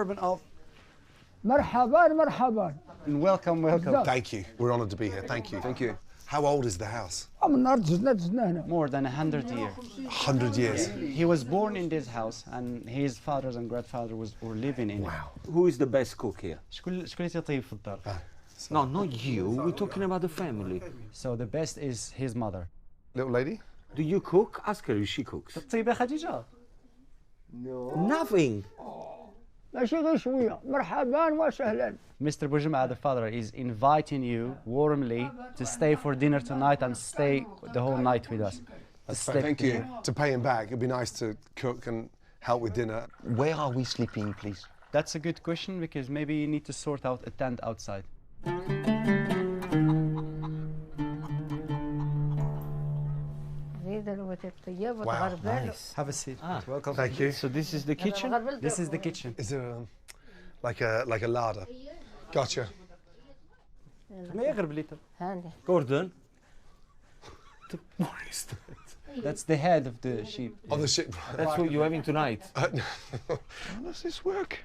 Of مرحبا مرحبا. and welcome. Thank you. We're honoured to be here. Thank you. Thank you. How old is the house? من الأرض زدنا هنا. More than 100 years. 100 years. He was born in this house, and his fathers and grandfathers were living in it. Wow. Who is the best cook here? شكون اللي تيطيب في الدار؟ No, not you. We're talking about the family. So the best is his mother. Little lady? Do you cook? Ask her if she cooks. تطيب يا خديجة؟ Nothing. ماشي غير شوية. مرحبا وسهلا. Mr. Boujema, the father, is inviting you warmly to stay for dinner tonight and stay the whole night with us. Thank you. To pay him back, it'd be nice to cook and help with dinner. Where are we sleeping, please? That's a good question, because maybe you need to sort out a tent outside. Wow, nice. Have a seat. Welcome. Thank you. So this is the kitchen? This is the kitchen. Is there like a larder? Gotcha. Gordon? That's the head of the sheep. On the ship. That's what you're having tonight? How does this work?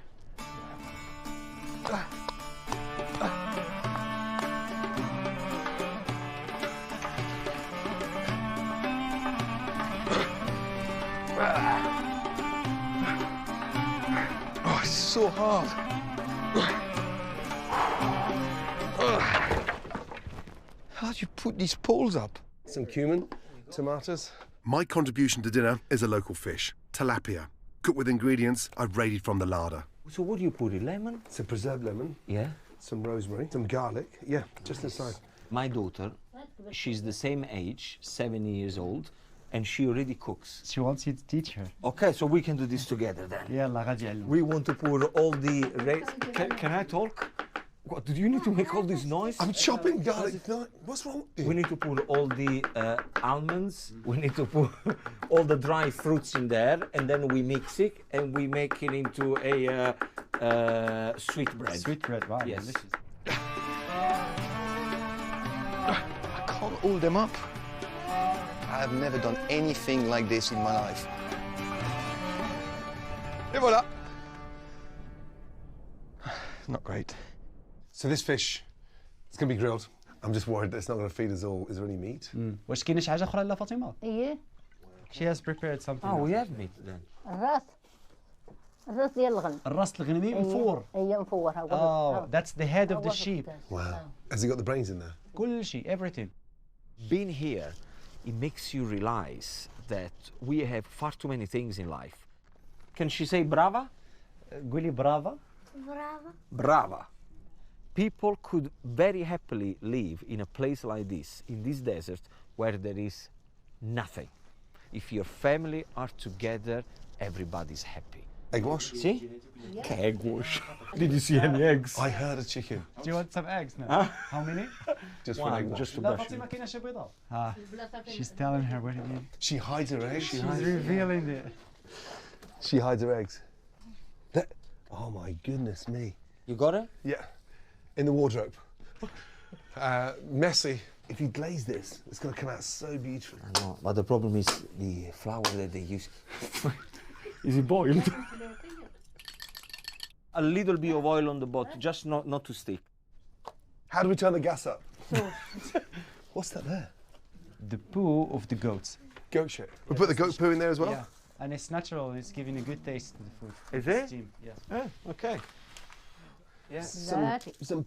Oh, it's so hard. How do you put these poles up? Some cumin, tomatoes. My contribution to dinner is a local fish, tilapia, cooked with ingredients I've raided from the larder. So what do you put in? Lemon? Some preserved lemon, Yeah. some rosemary, some garlic. Yeah, just inside. My daughter, she's the same age, 7 years old, and she already cooks. She wants you to teach her. Okay, so we can do this together then. يلا غادي علم. We want to pour all the... Can I talk? What, did you need to make all this noise? I'm chopping garlic. No, what's wrong? We need to put all the almonds, we need to put all the dry fruits in there, and then we mix it and we make it into a sweet bread. Sweet bread, wow. Yes. Delicious. I can't hold them up. I've never done anything like this in my life. Et voilà. Not great. So this fish, it's going to be grilled. I'm just worried that it's not going to feed us all. Is there any meat? واش كاينه شي حاجة أخرى لا فاطمة؟ إيه. She has prepared something. Oh, we have meat then. الراس ديال الغنم. الراس الغنمي مفور. هي مفور. Oh, that's the head of the sheep. Wow. Has he got the brains in there? كل شيء, everything. Being here, it makes you realize that we have far too many things in life. Can she say brava? قولي برافا. Brava. People could very happily live in a place like this, in this desert, where there is nothing. If your family are together, everybody's happy. Egg wash? See? Egg wash. Did you see any eggs? I heard a chicken. Do you want some eggs now? How many? Just for an egg wash. Just to لا brush فاطمة كاينه شي بيضة. She's telling her what it means. She hides her eggs. She's revealing it. She hides her eggs. That, oh my goodness me. You got it? Yeah. In the wardrobe. Messy. If you glaze this, it's going to come out so beautifully. No, but the problem is the flour that they use. Is it boiled? A little bit of oil on the bottom, just not to stick. How do we turn the gas up? What's that there? The poo of the goats. Goat shit. We put the goat poo in there as well? Yeah. And it's natural, it's giving a good taste to the food. Is it? Steam, yes. Okay. Yeah. Some